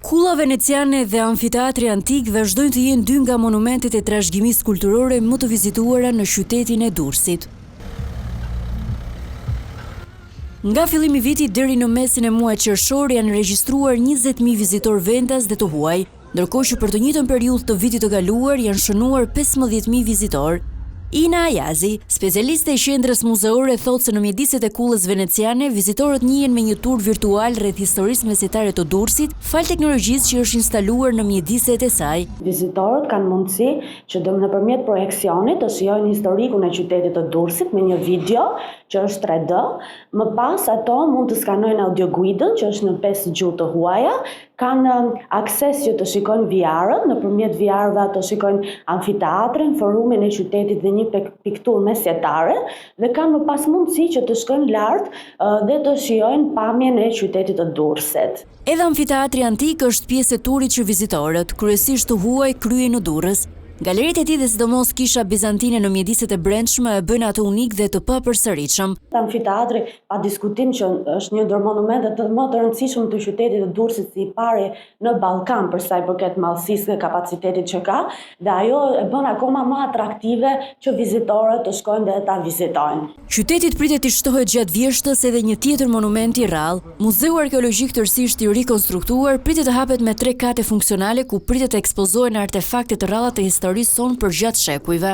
Kulla veneciane dhe amfiteatri antik vazhdojnë të jenë dy nga monumentet e trashëgimisë kulturore më të vizituara në qytetin e Durrësit. Nga fillimi i vitit deri në mesin e muajit qershor janë regjistruar 20.000 vizitor vendas dhe të huaj, ndërkohë që për të njëjtën periudhë të vitit të kaluar janë shënuar 15.000 vizitor. Ina Ayazi, specialiste e qendrës muzeore, thotë se në mjediset e kullës veneciane, vizitorët njihen me një tur virtual rreth historisë mesjetare të Durrësit, fal teknologjisë që është instaluar në mjediset e saj. Vizitorët kanë mundësi që nëpërmjet projekcionit të shijojnë historikun e qytetit të Durrësit me një video që është 3D. Më pas ato mund të skanojnë audioguidën që është në 5 gjuhë të huaja, kanë akses që të shikojnë VR-ën, nëpërmjet VR-ve ato shikojnë amfiteatrin, forumin e qytetit dhe një pikturë mesjetare dhe kanë më pas mundësi që të shkojnë lart dhe të shijojnë pamjen e qytetit të Durrësit. Edhe amfiteatri antik është pjesë e turit që vizitorët, kryesisht të huaj, kryejnë në Durrës. Galeritë e tij dhe sidomos kisha bizantine në mjediset e brendshme e bëjnë atë unik dhe të papërsëritshëm. Amfiteatri, pa diskutim që është një ndër monumentet më të rëndësishëm të qytetit të Durrësit, si i pari në Ballkan për sa i përket madhësisë dhe kapacitetit që ka, dhe ajo e bën akoma më atraktive që vizitorët të shkojnë dhe ta vizitojnë. Qytetit pritet të shtohet gjatë vjeshtës edhe një tjetër monument i rrallë. Muzeu arkeologjik tërësisht i rikonstruktuar pritet të hapet me 3 kate funksionale ku pritet të ekspozohen artefakte të rralla të historisë sonë për gjatë shekujve.